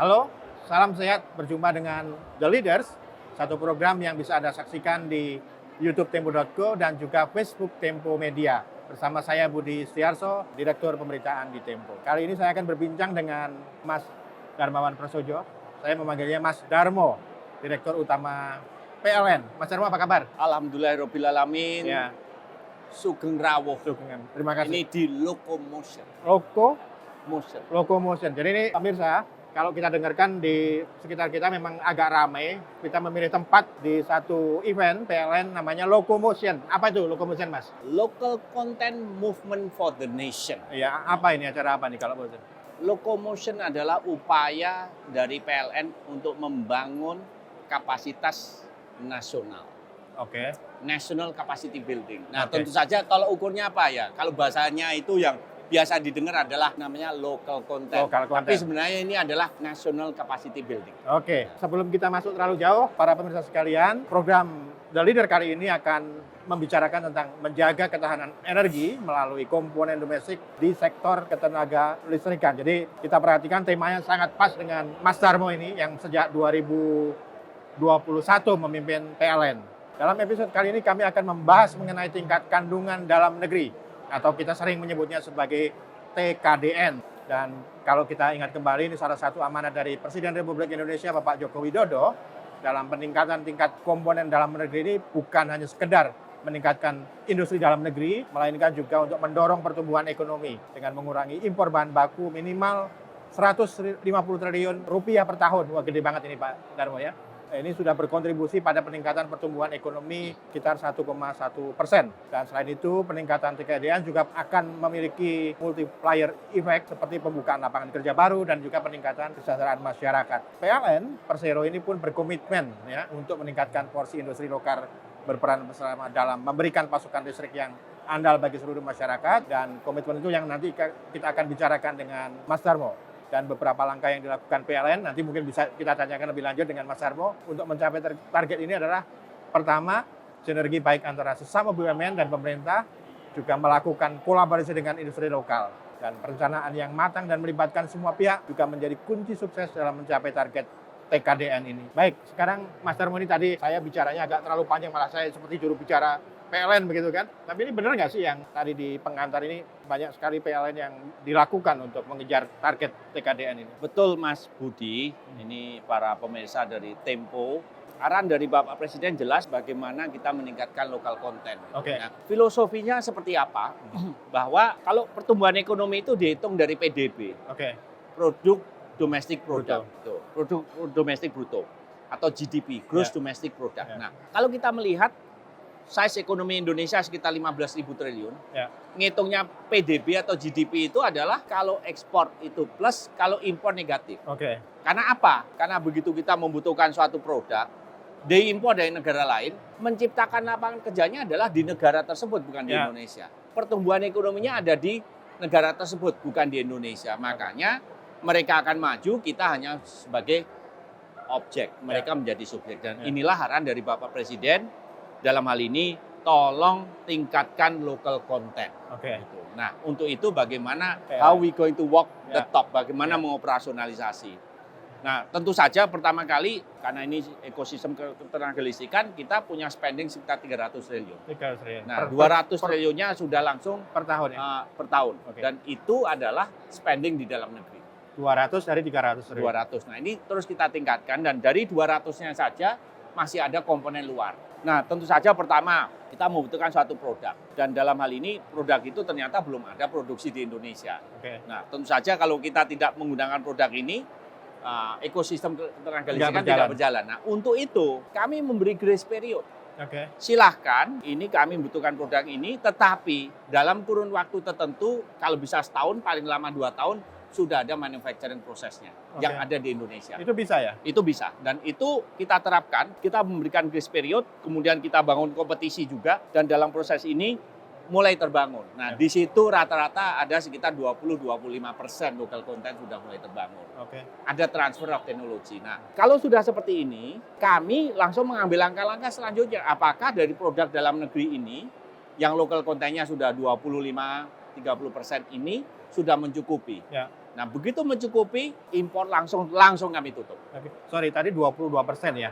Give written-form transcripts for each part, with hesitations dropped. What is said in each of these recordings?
Halo, salam sehat. Berjumpa dengan The Leaders, satu program yang bisa Anda saksikan di YouTube Tempo.co dan juga Facebook Tempo Media. Bersama saya Budi Setiarso, Direktur Pemberitaan di Tempo. Kali ini saya akan berbincang dengan Mas Darmawan Prasojo. Saya memanggilnya Mas Darmo, Direktur Utama PLN. Mas Darmo, apa kabar? Alhamdulillahirobbilalamin. Ya, Sugeng rawuh. Sugeng. Terima kasih. Ini di Locomotion. Locomotion. Jadi ini pemirsa, kalau kita dengarkan di sekitar kita memang agak ramai. Kita memilih tempat di satu event PLN namanya Locomotion. Apa itu Locomotion, Mas? Local Content Movement for the Nation. Ya, apa ini acara apa nih kalau boleh? Locomotion adalah upaya dari PLN untuk membangun kapasitas nasional. Oke. National Capacity Building. Nah, Oke. tentu saja kalau ukurnya apa ya? Kalau bahasanya itu yang biasa didengar adalah namanya local content. Local content. Tapi sebenarnya ini adalah National Capacity Building. Oke, sebelum kita masuk terlalu jauh, para pemirsa sekalian, program The Leader kali ini akan membicarakan tentang menjaga ketahanan energi melalui komponen domestik di sektor ketenaga listrikan. Jadi kita perhatikan temanya sangat pas dengan Mas Darmo ini yang sejak 2021 memimpin PLN. Dalam episode kali ini kami akan membahas mengenai tingkat kandungan dalam negeri atau kita sering menyebutnya sebagai TKDN. Dan kalau kita ingat kembali, ini salah satu amanat dari Presiden Republik Indonesia Bapak Joko Widodo dalam peningkatan tingkat komponen dalam negeri ini bukan hanya sekedar meningkatkan industri dalam negeri, melainkan juga untuk mendorong pertumbuhan ekonomi dengan mengurangi impor bahan baku minimal 150 triliun rupiah per tahun. Wah, gede banget ini Pak Darmo ya. Ini sudah berkontribusi pada peningkatan pertumbuhan ekonomi sekitar 1,1%. Dan selain itu, peningkatan TKDN juga akan memiliki multiplier effect seperti pembukaan lapangan kerja baru dan juga peningkatan kesejahteraan masyarakat. PLN Persero ini pun berkomitmen ya untuk meningkatkan porsi industri lokal berperan bersama dalam memberikan pasokan listrik yang andal bagi seluruh masyarakat, dan komitmen itu yang nanti kita akan bicarakan dengan Mas Darmo. Dan beberapa langkah yang dilakukan PLN, nanti mungkin bisa kita tanyakan lebih lanjut dengan Mas Darmo. Untuk mencapai target ini adalah, pertama, sinergi baik antara sesama BUMN dan pemerintah, juga melakukan kolaborasi dengan industri lokal. Dan perencanaan yang matang dan melibatkan semua pihak juga menjadi kunci sukses dalam mencapai target TKDN ini. Baik, sekarang Mas Darmo ini tadi saya bicaranya agak terlalu panjang, malah saya seperti juru bicara PLN begitu kan. Tapi ini benar nggak sih yang tadi di pengantar ini banyak sekali PLN yang dilakukan untuk mengejar target TKDN ini? Betul Mas Budi, ini para pemirsa dari Tempo. Arahan dari Bapak Presiden jelas bagaimana kita meningkatkan lokal konten. Oke. Nah, filosofinya seperti apa? Bahwa kalau pertumbuhan ekonomi itu dihitung dari PDB, Oke. produk domestic product, Bruto. tuh, produk domestik bruto atau GDP, gross Ya. domestic product. Ya. Nah, kalau kita melihat size ekonomi Indonesia sekitar 15.000 triliun. Ya. Ngitungnya PDB atau GDP itu adalah kalau ekspor itu plus, kalau impor negatif. Oke. Karena apa? Karena begitu kita membutuhkan suatu produk, diimpor dari negara lain, menciptakan lapangan kerjanya adalah di negara tersebut, bukan di Ya. Indonesia. Pertumbuhan ekonominya ada di negara tersebut, bukan di Indonesia. Makanya mereka akan maju, kita hanya sebagai objek, mereka menjadi subjek. Dan Ya. inilah arahan dari Bapak Presiden dalam hal ini, tolong tingkatkan local content. Oke. Gitu. Nah, untuk itu bagaimana Ya. how we going to walk the Ya. talk, bagaimana Ya. mengoperasionalisasi. Nah, tentu saja pertama kali, karena ini ekosistem ketenaga listrikan, kita punya spending sekitar 300 triliun. 300 triliun. Nah, 200 triliunnya sudah langsung per tahun ya? per tahun. Oke. Dan itu adalah spending di dalam negeri. 200 dari 300 triliun. 200. Nah, ini terus kita tingkatkan, dan dari 200-nya saja masih ada komponen luar. Nah, tentu saja pertama kita membutuhkan suatu produk, dan dalam hal ini produk itu ternyata belum ada produksi di Indonesia. Oke. Nah, tentu saja kalau kita tidak menggunakan produk ini, ekosistem ketenaga listrikan berjalan. tidak berjalan. Nah, untuk itu kami memberi grace period. Oke. Silahkan, ini kami membutuhkan produk ini, tetapi dalam kurun waktu tertentu, kalau bisa setahun, paling lama 2 tahun, sudah ada manufacturing prosesnya yang ada di Indonesia. Itu bisa ya? Itu bisa, dan itu kita terapkan, kita memberikan grace period, kemudian kita bangun kompetisi juga, dan dalam proses ini mulai terbangun. Nah, Ya. di situ rata-rata ada sekitar 20-25% local content sudah mulai terbangun. Oke. Ada transfer of technology. Nah, kalau sudah seperti ini, kami langsung mengambil langkah-langkah selanjutnya. Apakah dari produk dalam negeri ini, yang local content-nya sudah 25 30% ini sudah mencukupi. Ya. Nah, begitu mencukupi, impor langsung kami tutup. Oke. Sorry, tadi 22% ya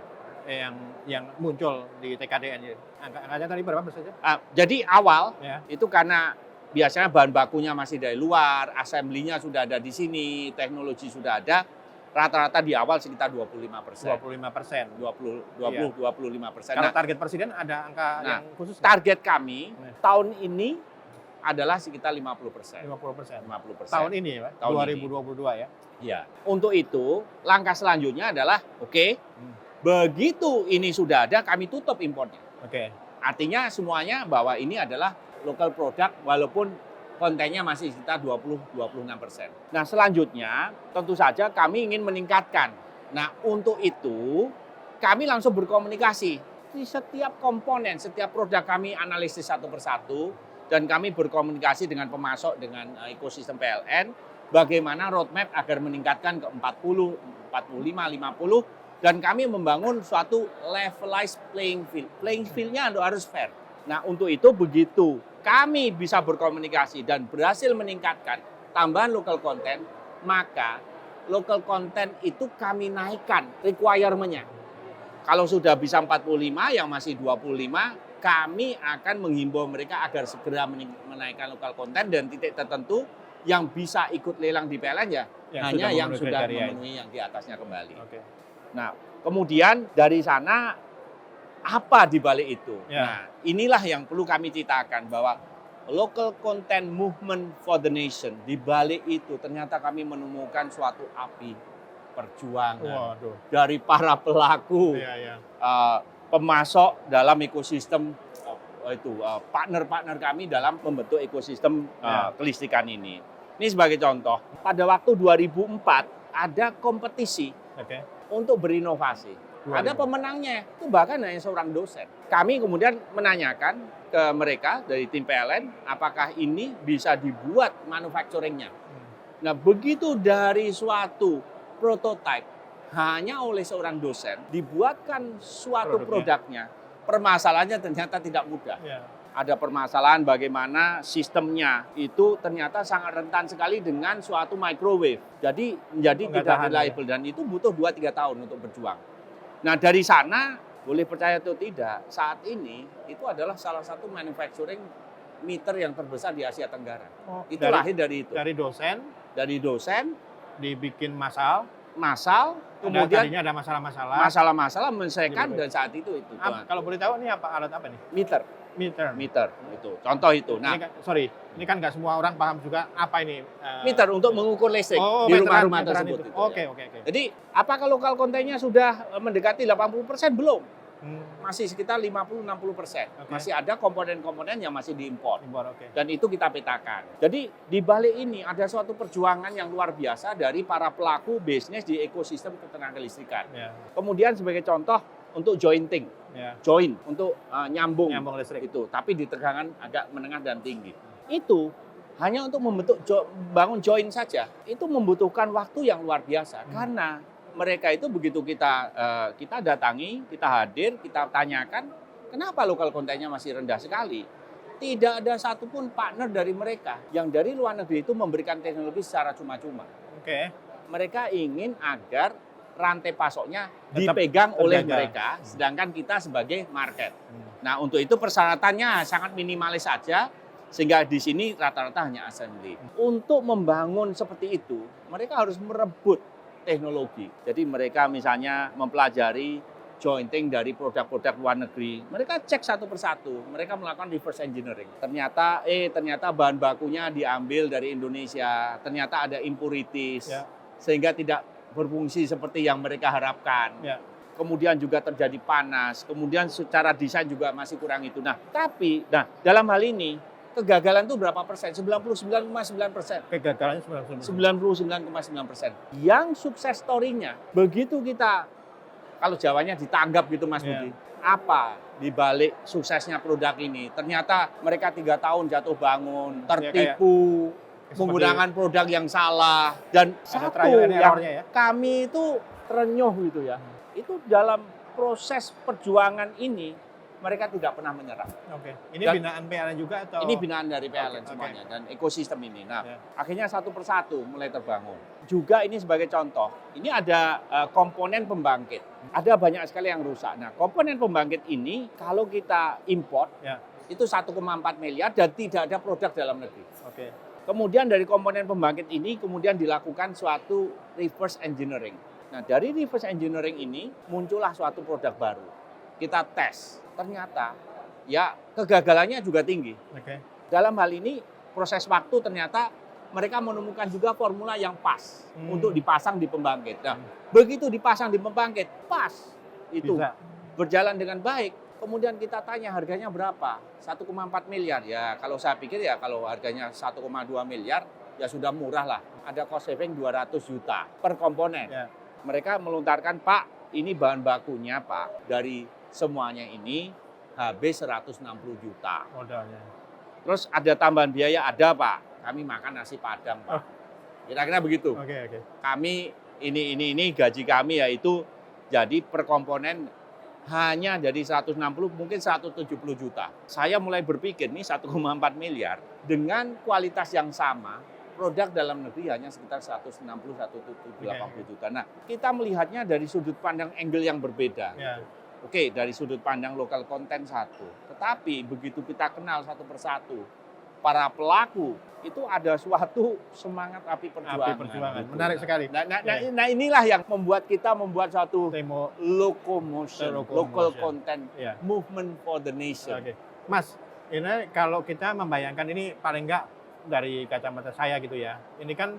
yang muncul di TKDN. Angkanya tadi berapa persennya? Jadi awal Ya. itu karena biasanya bahan bakunya masih dari luar, assembly-nya sudah ada di sini, teknologi sudah ada, rata-rata di awal sekitar 25%. 25%. 25%. Kalau Nah, target presiden ada angka yang khusus nggak? target kami tahun ini adalah sekitar 50%. 50%. 50%. Tahun ini ya, Pak? Tahun 2022 ya. Ya. Untuk itu, langkah selanjutnya adalah begitu ini sudah ada, kami tutup impornya. Oke. Artinya semuanya bahwa ini adalah local product walaupun kontennya masih sekitar 20-26%. Nah, selanjutnya tentu saja kami ingin meningkatkan. Nah, untuk itu kami langsung berkomunikasi. Di setiap komponen, setiap produk kami analisis satu persatu dan kami berkomunikasi dengan pemasok, dengan ekosistem PLN bagaimana roadmap agar meningkatkan ke 40, 45, 50 dan kami membangun suatu levelized playing field. Playing field-nya harus fair. Nah, untuk itu begitu kami bisa berkomunikasi dan berhasil meningkatkan tambahan local content, maka local content itu kami naikkan requirement-nya. Kalau sudah bisa 45, yang masih 25, kami akan menghimbau mereka agar segera menaikkan local content dan titik tertentu yang bisa ikut lelang di PLN ya hanya yang sudah memenuhi yang di atasnya kembali. Oke. Nah, kemudian dari sana apa di balik itu? Ya. Nah, inilah yang perlu kami ceritakan bahwa local content movement for the nation, di balik itu ternyata kami menemukan suatu api perjuangan dari para pelaku, pemasok dalam ekosistem partner-partner kami dalam membentuk ekosistem kelistrikan ini. Ini sebagai contoh, pada waktu 2004 ada kompetisi untuk berinovasi. Ada pemenangnya, itu bahkan hanya seorang dosen. Kami kemudian menanyakan ke mereka dari tim PLN, apakah ini bisa dibuat manufacturing-nya. Nah, begitu dari suatu prototipe, hanya oleh seorang dosen, dibuatkan suatu produknya. Permasalahannya ternyata tidak mudah. Ada permasalahan bagaimana sistemnya itu ternyata sangat rentan sekali dengan suatu microwave. Jadi menjadi tidak reliable dan itu butuh 2-3 tahun untuk berjuang. Nah, dari sana boleh percaya atau tidak, saat ini itu adalah salah satu manufacturing meter yang terbesar di Asia Tenggara. Itu lahir dari itu. Dari dosen dibikin massal, kemudian tadinya ada masalah-masalah menyelesaikan dan saat itu. Kalau boleh tahu ini alat apa nih? Meter itu. Contoh itu. Nah, ini kan nggak semua orang paham juga apa ini. Meter untuk mengukur listrik di rumah-rumah tersebut. Oke. Jadi, apakah lokal kontennya sudah mendekati 80%? Belum. Masih sekitar 50-60%. Masih ada komponen-komponen yang masih diimpor. Dan itu kita petakan. Jadi di balik ini ada suatu perjuangan yang luar biasa dari para pelaku bisnis di ekosistem ketenaga listrikan. Kemudian sebagai contoh untuk jointing, join untuk nyambung listrik itu, tapi di tegangan agak menengah dan tinggi. Itu hanya untuk bangun join saja, itu membutuhkan waktu yang luar biasa karena mereka itu begitu kita datangi, kita hadir, kita tanyakan, kenapa lokal kontennya masih rendah sekali? Tidak ada satupun partner dari mereka yang dari luar negeri itu memberikan teknologi secara cuma-cuma. Mereka ingin agar rantai pasoknya dipegang oleh mereka, sedangkan kita sebagai market. Nah, untuk itu persyaratannya sangat minimalis saja, sehingga di sini rata-rata hanya assembly. Untuk membangun seperti itu, mereka harus merebut teknologi. Jadi mereka misalnya mempelajari jointing dari produk-produk luar negeri. Mereka cek satu persatu, mereka melakukan reverse engineering. Ternyata bahan bakunya diambil dari Indonesia, ternyata ada impurities, sehingga tidak berfungsi seperti yang mereka harapkan. Kemudian juga terjadi panas, kemudian secara desain juga masih kurang itu. Nah, dalam hal ini kegagalan itu berapa persen? 99,9%. Kegagalannya 99,9%. Yang sukses story-nya, begitu kita, kalau Jawanya ditanggap gitu Mas Budi, apa di balik suksesnya produk ini? Ternyata mereka 3 tahun jatuh bangun, tertipu, menggunakan produk yang salah. Dan satu yang kami itu terenyuh gitu ya, itu dalam proses perjuangan ini, mereka tidak pernah menyerah. Oke. Ini Dan- binaan PLN juga atau? Ini binaan dari PLN Oke, semuanya dan ekosistem ini. Nah, Ya. akhirnya satu persatu mulai terbangun. Juga ini sebagai contoh, ini ada komponen pembangkit. Ada banyak sekali yang rusak. Nah, komponen pembangkit ini kalau kita import, Ya. itu 1,4 miliar dan tidak ada produk dalam negeri. Oke. Kemudian dari komponen pembangkit ini kemudian dilakukan suatu reverse engineering. Nah, dari reverse engineering ini muncullah suatu produk baru. Kita tes, ternyata ya kegagalannya juga tinggi. Oke. Dalam hal ini proses waktu ternyata mereka menemukan juga formula yang pas untuk dipasang di pembangkit. Nah, begitu dipasang di pembangkit, pas itu Bisa. berjalan dengan baik. Kemudian kita tanya harganya berapa? 1,4 miliar. Ya kalau saya pikir ya kalau harganya 1,2 miliar ya sudah murah lah. Ada cost saving 200 juta per komponen. Ya. Mereka melontarkan, Pak, ini bahan bakunya Pak dari semuanya ini habis 160 juta. Modalnya. Terus ada tambahan biaya, ada Pak. Kami makan nasi Padang Pak. Kira-kira begitu. Oke. Kami ini gaji kami yaitu jadi per komponen hanya jadi 160 mungkin 170 juta. Saya mulai berpikir nih 1,4 miliar dengan kualitas yang sama produk dalam negeri hanya sekitar 160-180 juta. Nah, kita melihatnya dari sudut pandang angle yang berbeda. Ya. Oke, dari sudut pandang lokal konten satu. Tetapi begitu kita kenal satu persatu, para pelaku itu ada suatu semangat api perjuangan. Api perjuangan. Gitu. Menarik sekali. Nah, inilah yang membuat kita membuat suatu Temo. locomotion, local Locomotion. content, Ya. movement for the nation. Oke. Mas, ini kalau kita membayangkan ini paling enggak dari kacamata saya gitu ya. Ini kan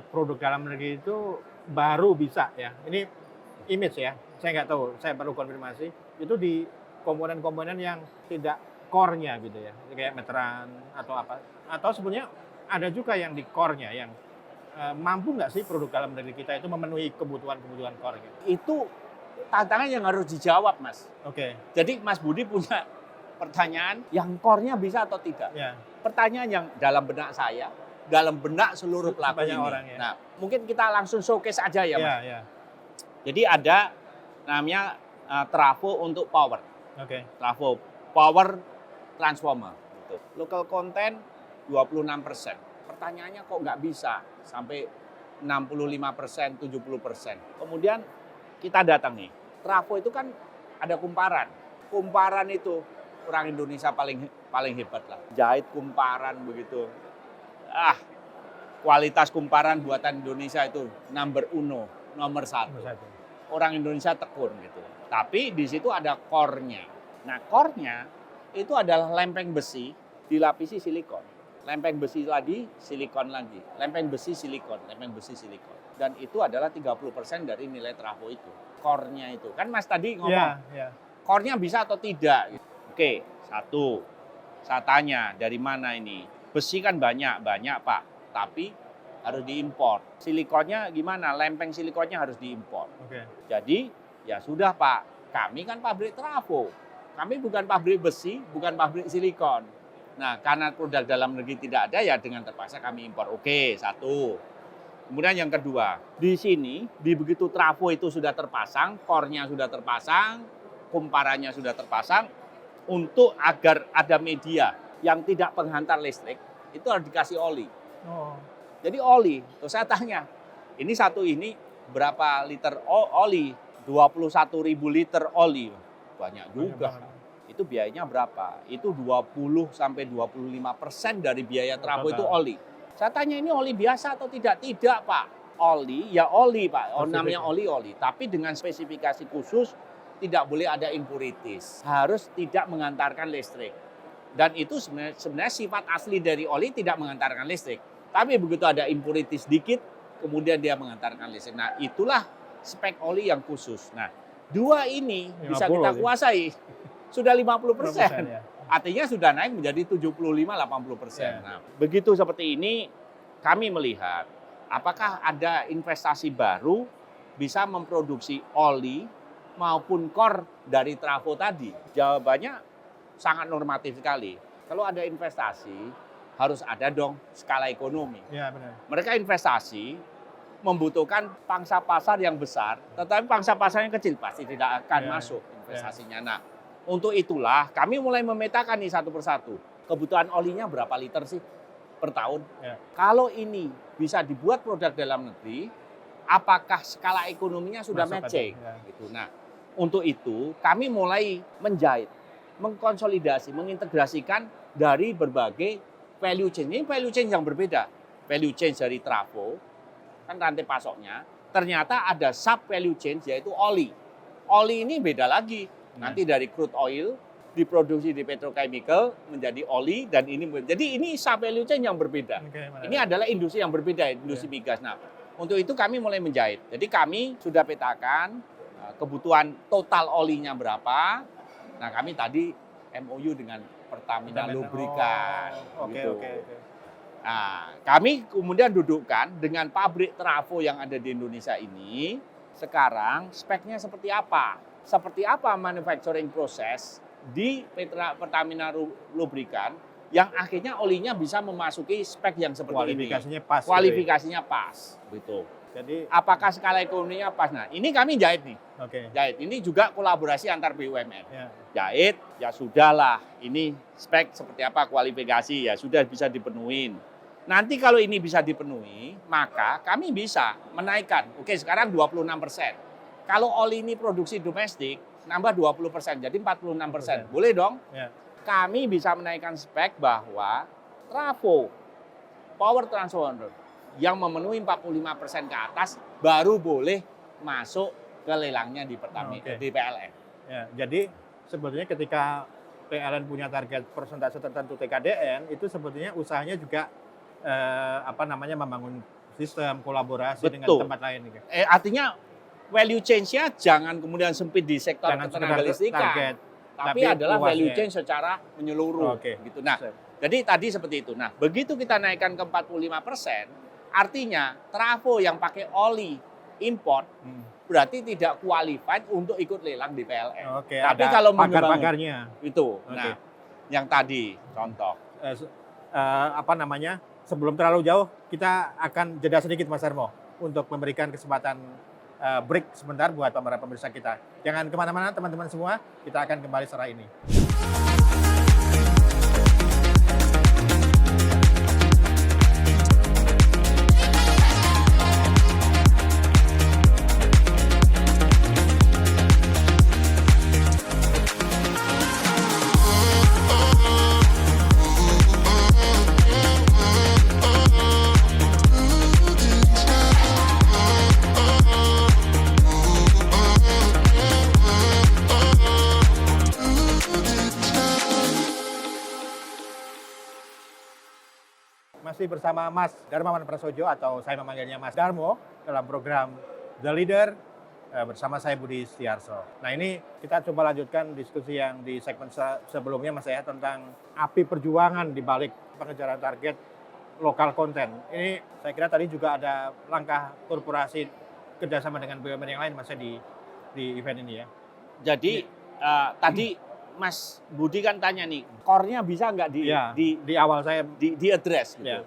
produk dalam negeri itu baru bisa ya. Ini image ya. Saya nggak tahu, saya perlu konfirmasi. Itu di komponen-komponen yang tidak core-nya gitu ya. Kayak meteran atau apa. Atau sebenarnya ada juga yang di core-nya yang mampu nggak sih produk dalam negeri kita itu memenuhi kebutuhan-kebutuhan core-nya? Itu tantangan yang harus dijawab, Mas. Oke. Jadi Mas Budi punya pertanyaan yang core-nya bisa atau tidak? Ya. Pertanyaan yang dalam benak saya, dalam benak seluruh pelaku Banyak ini. orang ya. Nah, mungkin kita langsung showcase aja ya, Mas. Ya. Jadi ada namanya trafo untuk power. Oke. Trafo power transformer. Gitu. Local content 26%. Pertanyaannya kok nggak bisa sampai 65%, 70%. Kemudian kita datang nih. Trafo itu kan ada kumparan. Kumparan itu orang Indonesia paling hebat lah. Jahit kumparan begitu. Kualitas kumparan buatan Indonesia itu nomor satu. Orang Indonesia tekun gitu. Tapi di situ ada core-nya. Nah, core-nya itu adalah lempeng besi dilapisi silikon. Lempeng besi lagi, silikon lagi. Lempeng besi, silikon, lempeng besi, silikon. Dan itu adalah 30% dari nilai trafo itu. Core-nya itu. Kan Mas tadi ngomong, Ya. core-nya bisa atau tidak? Oke, satu. Saya tanya, dari mana ini? Besi kan banyak Pak. Tapi harus diimpor. Silikonnya gimana? Lempeng silikonnya harus diimpor. Oke. Jadi ya sudah Pak, kami kan pabrik trafo. Kami bukan pabrik besi, bukan pabrik silikon. Nah, karena produk dalam negeri tidak ada, ya dengan terpaksa kami impor. Oke, satu. Kemudian yang kedua, di sini, di begitu trafo itu sudah terpasang, core-nya sudah terpasang, kumparannya sudah terpasang, untuk agar ada media yang tidak penghantar listrik, itu harus dikasih oli. Oh. Jadi oli, terus saya tanya, ini berapa liter oli? 21.000 liter oli. Banyak juga. Itu biayanya berapa? Itu 20-25% dari biaya trafo itu oli. Saya tanya ini oli biasa atau tidak? Tidak Pak. Oli, ya oli Pak. Namanya oli. Tapi dengan spesifikasi khusus, tidak boleh ada impurities. Harus tidak mengantarkan listrik. Dan itu sebenarnya sifat asli dari oli tidak mengantarkan listrik. Tapi begitu ada impurities sedikit, kemudian dia mengantarkan listrik. Nah, itulah spek oli yang khusus. Nah, dua ini bisa kita kuasai. Sudah 50%. Ya. Artinya sudah naik menjadi 75-80%. Ya. Nah, begitu seperti ini, kami melihat apakah ada investasi baru bisa memproduksi oli maupun core dari trafo tadi. Jawabannya sangat normatif sekali. Kalau ada investasi, harus ada dong skala ekonomi. Ya, benar. Mereka investasi membutuhkan pangsa pasar yang besar, tetapi pangsa pasar yang kecil pasti tidak akan masuk investasinya. Nah, untuk itulah kami mulai memetakan nih satu persatu. Kebutuhan olinya berapa liter sih per tahun? Ya. Kalau ini bisa dibuat produk dalam negeri, apakah skala ekonominya sudah Masuk matching? ya. Gitu. Nah, untuk itu kami mulai menjahit, mengkonsolidasi, mengintegrasikan dari berbagai value chain. Ini value chain yang berbeda. Value chain dari trafo, kan rantai pasoknya, ternyata ada sub value chain yaitu oli. Oli ini beda lagi. Nanti dari crude oil diproduksi di petrochemical menjadi oli dan ini jadi ini sub value chain yang berbeda. Ini adalah industri yang berbeda, industri migas. Nah, untuk itu kami mulai menjahit. Jadi kami sudah petakan kebutuhan total olinya berapa. Nah, kami tadi MOU dengan Pertamina Lubrikan. Gitu. Oke. Nah, kami kemudian dudukkan dengan pabrik trafo yang ada di Indonesia ini. Sekarang speknya seperti apa? Seperti apa manufacturing proses di Pertamina Lubrikan yang akhirnya olinya bisa memasuki spek yang seperti ini. Kualifikasinya pas. Gitu. Jadi apakah skala ekonominya pas? Nah, ini kami jahit nih. Oke. Jahit. Ini juga kolaborasi antar BUMN. Ya. Jahit, ya sudahlah. Ini spek seperti apa kualifikasi ya sudah bisa dipenuhin. Nanti kalau ini bisa dipenuhi, maka kami bisa menaikkan. Oke, sekarang 26%. Kalau oli ini produksi domestik, nambah 20%, jadi 46%. Boleh dong? Ya. Kami bisa menaikkan spek bahwa trafo, power transformer, yang memenuhi 45% ke atas, baru boleh masuk ke lelangnya di Pertamina, di PLN. Ya, jadi sebetulnya ketika PLN punya target persentase tertentu TKDN, itu sebetulnya usahanya juga membangun sistem kolaborasi dengan tempat lain. Artinya value change-nya jangan kemudian sempit di sektor ketenaga listrikan, tapi adalah value chain secara menyeluruh. Gitu. Nah, jadi tadi seperti itu. Nah, begitu kita naikkan ke 45%, artinya trafo yang pakai oli import berarti tidak qualified untuk ikut lelang di PLN. Tapi kalau pagar-pagarnya itu, nah, yang tadi contoh. Sebelum terlalu jauh, kita akan jeda sedikit Mas Darmo untuk memberikan kesempatan break sebentar buat para pemirsa kita. Jangan kemana-mana teman-teman semua, kita akan kembali setelah ini. Masih bersama Mas Darmawan Prasojo atau saya memanggilnya Mas Darmo dalam program The Leader bersama saya Budi Setiarso. Nah, ini kita coba lanjutkan diskusi yang di segmen sebelumnya Mas ya tentang api perjuangan di balik pengejaran target lokal konten. Ini saya kira tadi juga ada langkah korporasi kerjasama dengan BUMN yang lain Mas ya di event ini ya. Jadi tadi Mas Budi kan tanya nih, core-nya bisa nggak di awal saya di address gitu,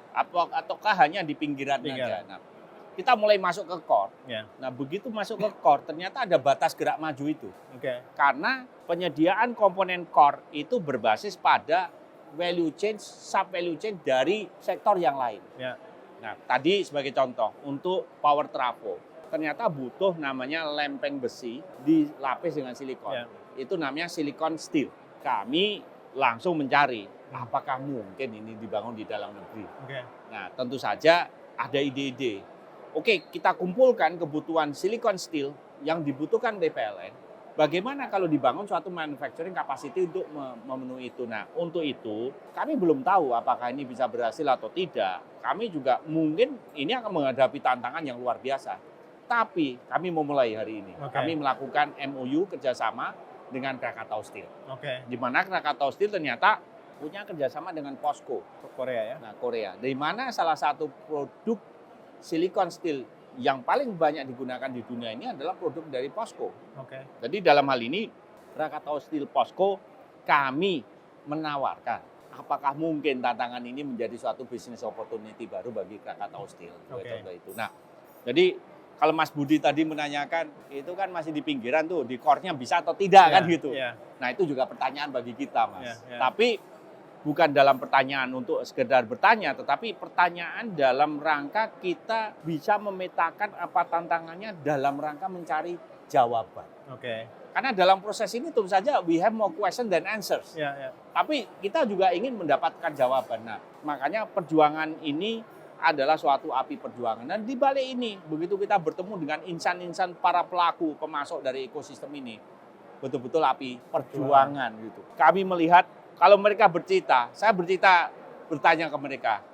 ataukah hanya di pinggiran aja. Nah, kita mulai masuk ke core. Nah, begitu masuk ke core, ternyata ada batas gerak maju itu. Karena penyediaan komponen core itu berbasis pada value chain, sub value chain dari sektor yang lain. Nah, tadi sebagai contoh untuk power trafo, ternyata butuh namanya lempeng besi dilapis dengan silikon. Itu namanya silicon steel. Kami langsung mencari apakah mungkin ini dibangun di dalam negeri. Nah, tentu saja ada ide-ide. Oke, kita kumpulkan kebutuhan silicon steel yang dibutuhkan oleh PLN. Bagaimana kalau dibangun suatu manufacturing capacity untuk memenuhi itu? Nah, untuk itu kami belum tahu apakah ini bisa berhasil atau tidak. Kami juga mungkin ini akan menghadapi tantangan yang luar biasa. Tapi kami memulai hari ini. Kami melakukan MOU kerjasama dengan Krakatau Steel. Di mana Krakatau Steel ternyata punya kerjasama dengan POSCO. Korea ya? Nah, Korea. Di mana salah satu produk silicon steel yang paling banyak digunakan di dunia ini adalah produk dari POSCO. Jadi dalam hal ini Krakatau Steel POSCO kami menawarkan apakah mungkin tantangan ini menjadi suatu business opportunity baru bagi Krakatau Steel. Itu. Nah, jadi Kalau Mas Budi tadi menanyakan, itu kan masih di pinggiran tuh, di core-nya bisa atau tidak kan gitu. Nah itu juga pertanyaan bagi kita Mas. Tapi bukan dalam pertanyaan untuk sekedar bertanya, tetapi pertanyaan dalam rangka kita bisa memetakan apa tantangannya dalam rangka mencari jawaban. Karena dalam proses ini tentu saja we have more question than answers. Tapi kita juga ingin mendapatkan jawaban. Nah makanya perjuangan ini adalah suatu api perjuangan. Dan di balik ini, begitu kita bertemu dengan insan-insan para pelaku pemasok dari ekosistem ini, betul-betul api perjuangan gitu. Kami melihat kalau mereka bercerita, saya bertanya ke mereka,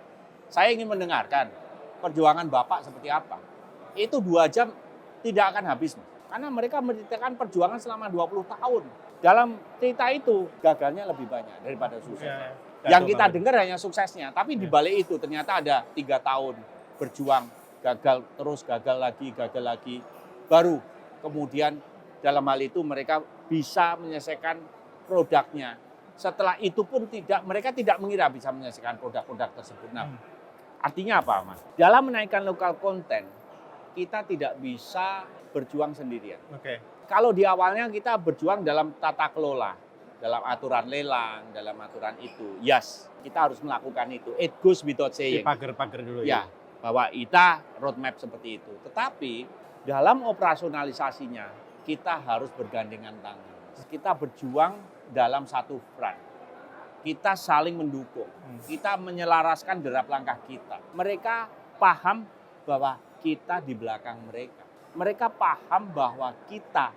saya ingin mendengarkan perjuangan Bapak seperti apa. Itu 2 jam tidak akan habis. Karena mereka menceritakan perjuangan selama 20 tahun. Dalam cerita itu, gagalnya lebih banyak daripada suksesnya. Yang kita dengar hanya suksesnya, tapi di balik itu ternyata ada 3 tahun berjuang, gagal lagi, baru kemudian dalam hal itu mereka bisa menyelesaikan produknya. Setelah itu pun mereka tidak mengira bisa menyelesaikan produk-produk tersebut. Nah, artinya apa, Mas? Dalam menaikkan lokal konten, kita tidak bisa berjuang sendirian. Kalau di awalnya kita berjuang dalam tata kelola, dalam aturan lelang, dalam aturan itu, yes, kita harus melakukan itu. It goes without saying. Pagar-pagar dulu ya. Bahwa kita roadmap seperti itu. Tetapi dalam operasionalisasinya, kita harus bergandengan tangan. Kita berjuang dalam satu front. Kita saling mendukung. Kita menyelaraskan derap langkah kita. Mereka paham bahwa kita di belakang mereka. Mereka paham bahwa kita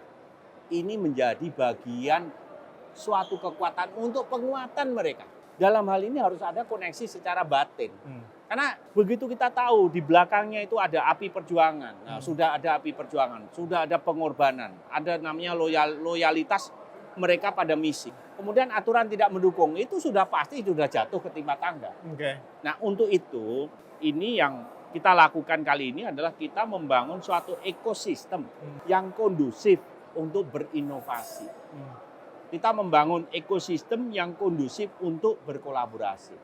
ini menjadi bagian suatu kekuatan untuk penguatan mereka. Dalam hal ini harus ada koneksi secara batin. Karena begitu kita tahu di belakangnya itu ada api perjuangan. Nah, sudah ada api perjuangan, sudah ada pengorbanan, ada namanya loyalitas mereka pada misi. Kemudian aturan tidak mendukung, itu sudah pasti sudah jatuh ke timah tangga. Nah, untuk itu ini yang kita lakukan kali ini adalah kita membangun suatu ekosistem yang kondusif untuk berinovasi. Kita membangun ekosistem yang kondusif untuk berkolaborasi.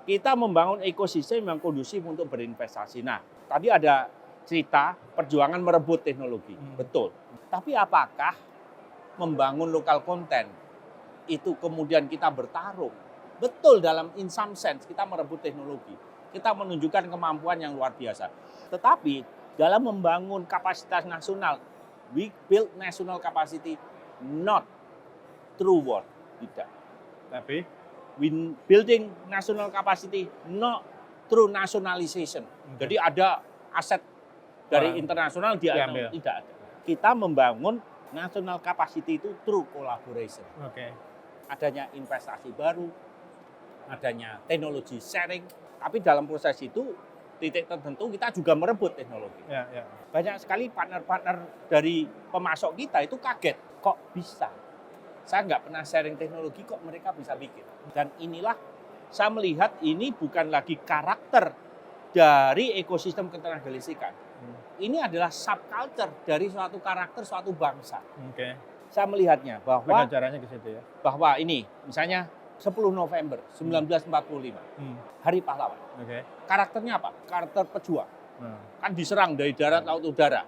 Kita membangun ekosistem yang kondusif untuk berinvestasi. Nah, tadi ada cerita perjuangan merebut teknologi. Betul. Tapi apakah membangun lokal konten itu kemudian kita bertarung? Betul, dalam in some sense kita merebut teknologi. Kita menunjukkan kemampuan yang luar biasa. Tetapi dalam membangun kapasitas nasional, we build national capacity not through war, tidak. Tapi building national capacity not through nationalization. Jadi ada aset dari internasional diambil, tidak ada. Kita membangun national capacity itu through collaboration. Adanya investasi baru, adanya teknologi sharing, tapi dalam proses itu titik tertentu kita juga merebut teknologi. Banyak sekali partner-partner dari pemasok kita itu kaget, kok bisa? Saya nggak pernah sharing teknologi, kok mereka bisa bikin. Dan inilah saya melihat ini bukan lagi karakter dari ekosistem ketenagalistikan. Ini adalah subculture dari suatu karakter suatu bangsa. Saya melihatnya bahwa caranya ke situ ya. Bahwa ini misalnya 10 November 1945, Hari Pahlawan. Karakternya apa? Karakter pejuang. Kan diserang dari darat, laut, udara.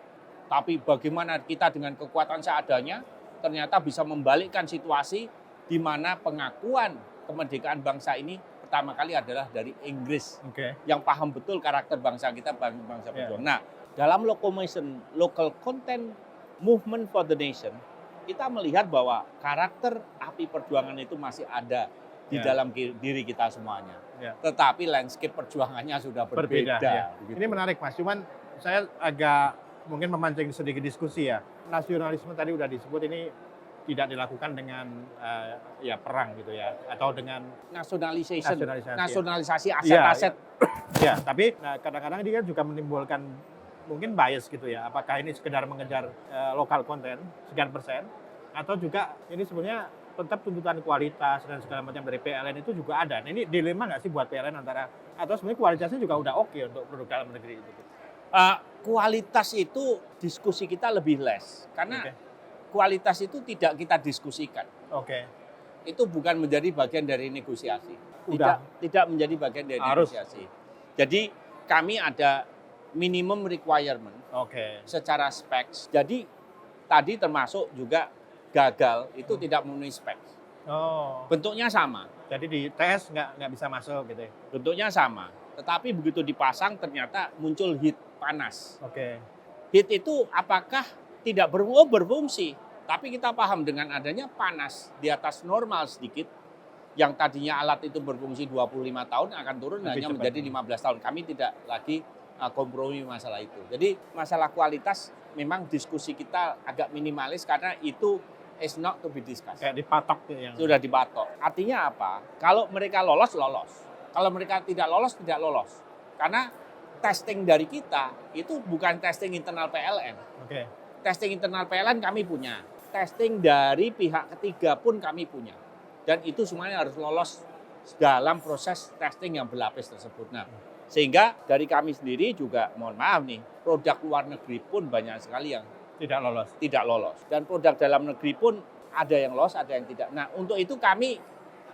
Tapi bagaimana kita dengan kekuatan seadanya ternyata bisa membalikkan situasi di mana pengakuan kemerdekaan bangsa ini pertama kali adalah dari Inggris yang paham betul karakter bangsa kita, bangsa pejuang. Nah, dalam local content movement for the nation, kita melihat bahwa karakter api perjuangan itu masih ada di dalam diri kita semuanya. Tetapi landscape perjuangannya sudah berbeda. Gitu. Ini menarik, Mas. Cuman saya agak mungkin memancing sedikit diskusi ya. Nasionalisme tadi udah disebut ini tidak dilakukan dengan perang gitu ya, atau dengan nasionalisasi aset-aset. Tapi kadang-kadang ini kan juga menimbulkan mungkin bias gitu ya. Apakah ini sekedar mengejar lokal konten sekian persen, atau juga ini sebenarnya tetap tuntutan kualitas dan segala macam dari PLN itu juga ada. Nah, ini dilema nggak sih buat PLN antara, atau sebenarnya kualitasnya juga udah oke untuk produk dalam negeri itu? Kualitas itu diskusi kita lebih less karena kualitas itu tidak kita diskusikan. Itu bukan menjadi bagian dari negosiasi. Tidak menjadi bagian dari negosiasi. Jadi kami ada minimum requirement Oke. secara specs. Jadi tadi termasuk juga gagal itu tidak memenuhi specs. Oh, Bentuknya sama, jadi di tes nggak bisa masuk gitu ya? bentuknya sama. Tetapi begitu dipasang ternyata muncul heat panas. Oke. Heat itu apakah tidak berfungsi? Tapi kita paham dengan adanya panas di atas normal sedikit, yang tadinya alat itu berfungsi 25 tahun akan turun Lebih hanya cepat. menjadi 15 tahun. Kami tidak lagi kompromi masalah itu. Jadi masalah kualitas memang diskusi kita agak minimalis karena itu is not to be discussed. Kayak dipatok tuh yang. Sudah dipatok. Artinya apa? Kalau mereka lolos, lolos. Kalau mereka tidak lolos, tidak lolos. Karena testing dari kita itu bukan testing internal PLN. Oke. Testing internal PLN kami punya. Testing dari pihak ketiga pun kami punya. Dan itu semuanya harus lolos dalam proses testing yang berlapis tersebut. Nah, sehingga dari kami sendiri juga, mohon maaf nih, produk luar negeri pun banyak sekali yang Tidak lolos. tidak lolos. Dan produk dalam negeri pun ada yang lolos, ada yang tidak. Nah, untuk itu kami,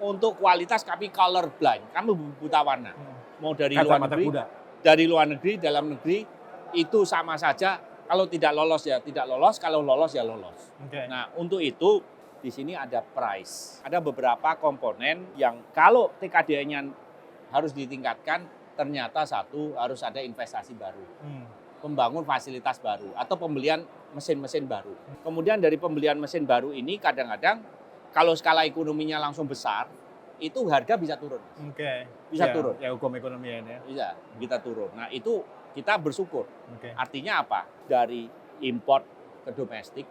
untuk kualitas kami color blind. Kami buta warna. Mau dari luar Kacamata negeri, kuda. dari luar negeri, dalam negeri, itu sama saja. Kalau tidak lolos ya tidak lolos, kalau lolos ya lolos. Oke. Nah, untuk itu di sini ada price. Ada beberapa komponen yang kalau TKDN-nya harus ditingkatkan, ternyata satu harus ada investasi baru. Membangun fasilitas baru atau pembelian mesin-mesin baru. Kemudian dari pembelian mesin baru ini kadang-kadang kalau skala ekonominya langsung besar, itu harga bisa turun. Oke. Bisa Ya, turun. Ya hukum ekonomi ini ya. Bisa, kita turun. Nah, itu kita bersyukur. Oke. Artinya apa? Dari import ke domestik,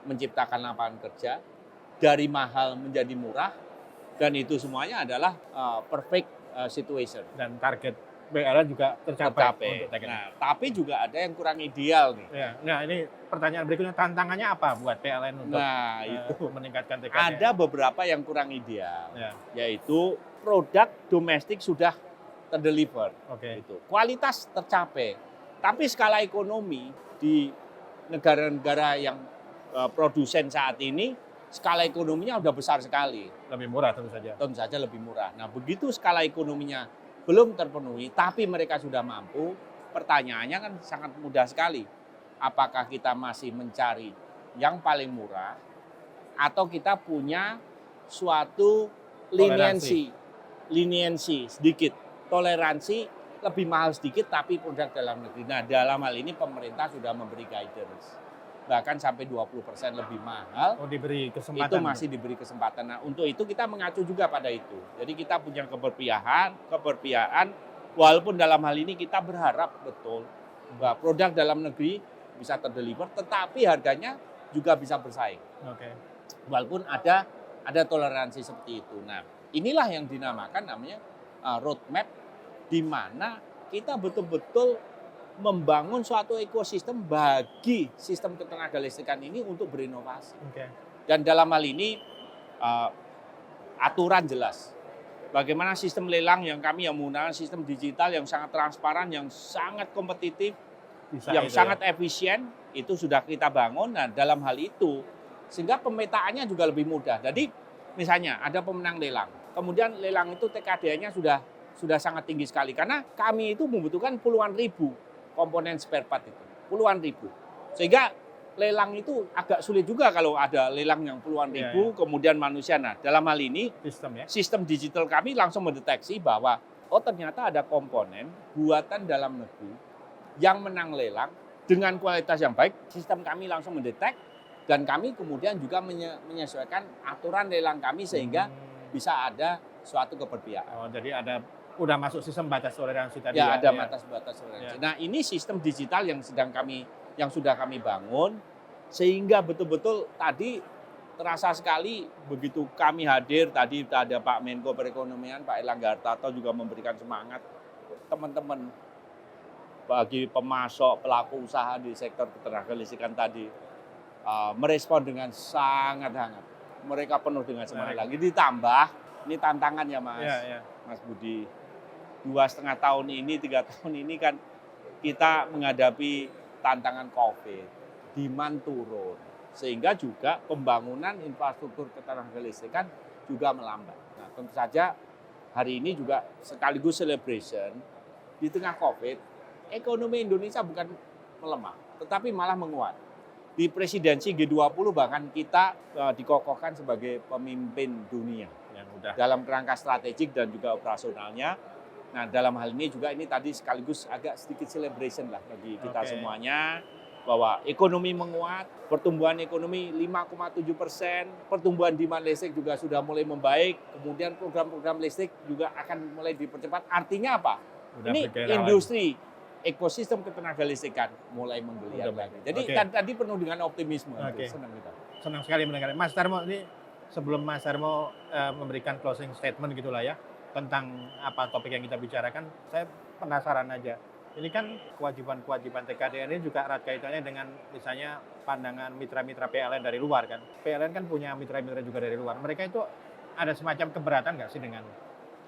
menciptakan lapangan kerja, dari mahal menjadi murah, dan itu semuanya adalah perfect situation. Dan target BLN juga tercapai. Untuk TKD. Nah, tapi juga ada yang kurang ideal nih. Ya. Nah, ini pertanyaan berikutnya, tantangannya apa buat PLN untuk Nah, itu meningkatkan TKD? ada beberapa yang kurang ideal, Ya. yaitu produk domestik sudah terdeliver. Oke. Gitu. Kualitas tercapai, tapi skala ekonomi di negara-negara yang produsen saat ini, skala ekonominya udah besar sekali. Lebih murah tentu saja. Tentu saja lebih murah. Nah, begitu skala ekonominya belum terpenuhi, tapi mereka sudah mampu, pertanyaannya kan sangat mudah sekali. Apakah kita masih mencari yang paling murah, atau kita punya suatu leniensi sedikit, toleransi lebih mahal sedikit tapi produk dalam negeri. Nah, dalam hal ini pemerintah sudah memberi guidance. Bahkan sampai 20% lebih mahal, Oh, diberi kesempatan. itu masih diberi kesempatan. Nah, untuk itu kita mengacu juga pada itu. Jadi kita punya keberpihakan, walaupun dalam hal ini kita berharap betul bahwa produk dalam negeri bisa terdeliver, tetapi harganya juga bisa bersaing. Oke. Walaupun ada toleransi seperti itu. Nah, inilah yang dinamakan namanya roadmap, di mana kita betul-betul membangun suatu ekosistem bagi sistem ketenaga listrikan ini untuk berinovasi. Oke. Dan dalam hal ini aturan jelas. Bagaimana sistem lelang yang kami yang menggunakan sistem digital yang sangat transparan, yang sangat kompetitif, Bisa yang itu sangat ya. efisien, itu sudah kita bangun. Nah, dalam hal itu, sehingga pemetaannya juga lebih mudah. Jadi, misalnya ada pemenang lelang, kemudian lelang itu TKD-nya sudah sangat tinggi sekali. Karena kami itu membutuhkan puluhan ribu komponen spare part itu, puluhan ribu. Sehingga lelang itu agak sulit juga kalau ada lelang yang puluhan ribu, kemudian manusia. Nah, dalam hal ini, sistem digital kami langsung mendeteksi bahwa, oh ternyata ada komponen buatan dalam negeri yang menang lelang dengan kualitas yang baik. Sistem kami langsung mendetek, dan kami kemudian juga menyesuaikan aturan lelang kami sehingga bisa ada suatu keberpihakan. Oh, jadi udah masuk sistem batas toleransi tadi ya. Ada batas Ya. toleransi. Nah, ini sistem digital yang sudah kami bangun, sehingga betul-betul tadi terasa sekali begitu kami hadir, tadi ada Pak Menko Perekonomian, Pak Erlangga Hartarto juga memberikan semangat teman-teman bagi pemasok, pelaku usaha di sektor ketenaga listrikan tadi, merespon dengan sangat hangat. Mereka penuh dengan semangat lagi. Ditambah, ini tantangannya Mas Budi. 2,5 tahun ini, 3 tahun ini kan kita menghadapi tantangan COVID, demand turun, sehingga juga pembangunan infrastruktur ketenaga listrikan juga melambat. Nah, tentu saja hari ini juga sekaligus celebration di tengah COVID, ekonomi Indonesia bukan melemah, tetapi malah menguat. Di presidensi G20 bahkan kita dikokohkan sebagai pemimpin dunia Yang udah. dalam kerangka strategik dan juga operasionalnya. Nah, dalam hal ini juga ini tadi sekaligus agak sedikit celebration lah bagi kita Oke. semuanya, bahwa ekonomi menguat, pertumbuhan ekonomi 5,7%, pertumbuhan demand listrik juga sudah mulai membaik, kemudian program-program listrik juga akan mulai dipercepat. Artinya apa? Udah Ini bergairah industri, ekosistem ketenaga listrikan mulai menggeliat Udah lagi. baik. Jadi Oke. tadi penuh dengan optimisme. Oke. Itu senang kita. Senang sekali mendengar. Mas Darmo, ini sebelum Mas Darmo memberikan closing statement gitulah ya tentang apa topik yang kita bicarakan, saya penasaran aja. Ini kan kewajiban-kewajiban TKDN ini juga erat kaitannya dengan misalnya pandangan mitra-mitra PLN dari luar kan. PLN kan punya mitra-mitra juga dari luar. Mereka itu ada semacam keberatan nggak sih dengan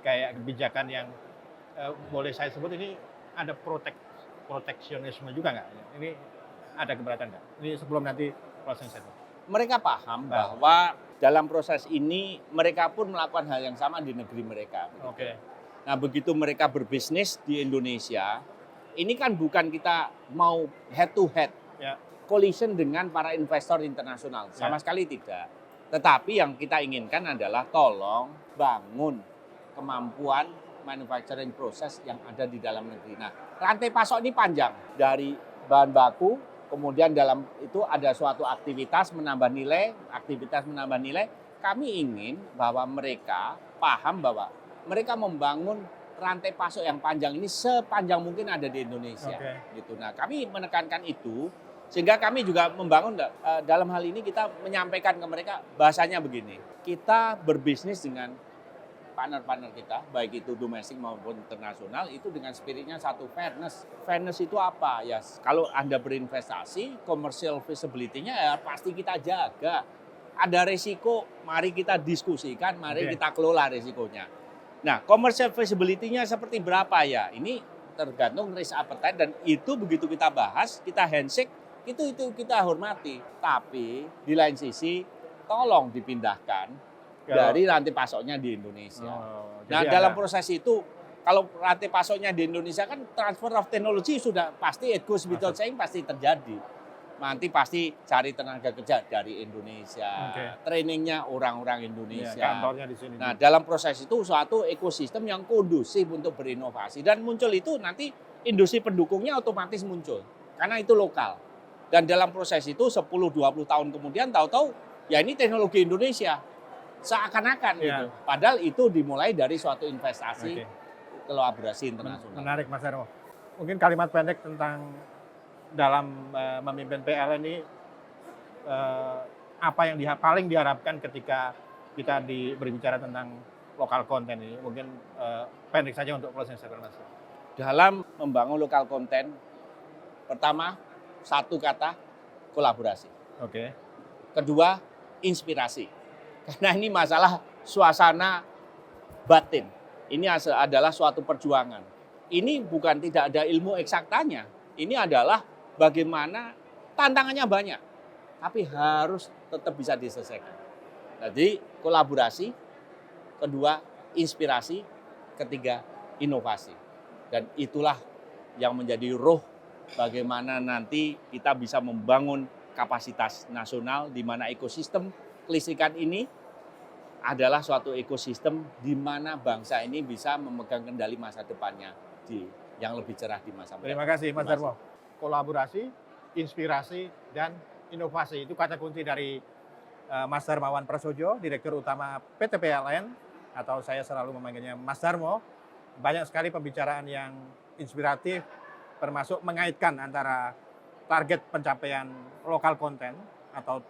kayak kebijakan yang boleh saya sebut ini ada proteksionisme juga nggak? Ini ada keberatan nggak? Ini sebelum nanti closing statement. Mereka paham bahwa dalam proses ini mereka pun melakukan hal yang sama di negeri mereka. Oke. Nah, begitu mereka berbisnis di Indonesia, ini kan bukan kita mau head to head, Ya. collision dengan para investor internasional, sama sekali tidak. Tetapi yang kita inginkan adalah tolong bangun kemampuan manufacturing proses yang ada di dalam negeri. Nah, rantai pasok ini panjang dari bahan baku, kemudian dalam itu ada suatu aktivitas menambah nilai, Kami ingin bahwa mereka paham bahwa mereka membangun rantai pasok yang panjang ini sepanjang mungkin ada di Indonesia. Gitu. Nah, kami menekankan itu sehingga kami juga membangun dalam hal ini kita menyampaikan ke mereka bahasanya begini. Kita berbisnis dengan partner-partner kita, baik itu domestik maupun internasional, itu dengan spiritnya satu fairness. Fairness itu apa? Ya, kalau Anda berinvestasi, commercial feasibility-nya ya pasti kita jaga. Ada resiko, mari kita diskusikan, mari kita kelola resikonya. Nah, commercial feasibility-nya seperti berapa ya? Ini tergantung risk appetite dan itu begitu kita bahas, kita handshake, itu kita hormati. Tapi di lain sisi, tolong dipindahkan dari rantai pasoknya di Indonesia. Nah, dalam proses itu, kalau rantai pasoknya di Indonesia kan transfer of technology sudah pasti it goes without saying pasti terjadi. Nanti pasti cari tenaga kerja dari Indonesia, trainingnya orang-orang Indonesia. Kantornya di sini. Nah, dalam proses itu suatu ekosistem yang kondusif untuk berinovasi dan muncul itu nanti industri pendukungnya otomatis muncul karena itu lokal. Dan dalam proses itu 10-20 tahun kemudian tahu-tahu ya ini teknologi Indonesia. Seakan-akan gitu. Padahal itu dimulai dari suatu investasi kolaborasi internasional. Menarik Mas Darmo. Mungkin kalimat pendek tentang dalam memimpin PLN ini apa yang paling diharapkan ketika kita berbicara tentang lokal konten ini? Mungkin pendek saja untuk closing statement Mas. Dalam membangun lokal konten, pertama satu kata kolaborasi. Kedua inspirasi. Karena ini masalah suasana batin. Ini adalah suatu perjuangan. Ini bukan tidak ada ilmu eksaktanya. Ini adalah bagaimana tantangannya banyak. Tapi harus tetap bisa diselesaikan. Jadi kolaborasi, kedua inspirasi, ketiga inovasi. Dan itulah yang menjadi roh bagaimana nanti kita bisa membangun kapasitas nasional di mana ekosistem kelistrikan ini adalah suatu ekosistem di mana bangsa ini bisa memegang kendali masa depannya yang lebih cerah di masa mendatang. Terima kasih Mas Darmo. Kolaborasi, inspirasi, dan inovasi itu kata kunci dari Mas Darmawan Prasojo, Direktur Utama PT PLN, atau saya selalu memanggilnya Mas Darmo. Banyak sekali pembicaraan yang inspiratif, termasuk mengaitkan antara target pencapaian lokal konten atau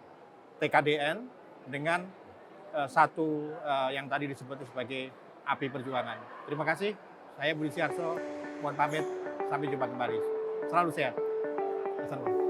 TKDN dengan satu yang tadi disebut sebagai api perjuangan. Terima kasih. Saya Budi Siarso, mohon pamit. Sampai jumpa kembali. Selalu sehat. Assalamualaikum.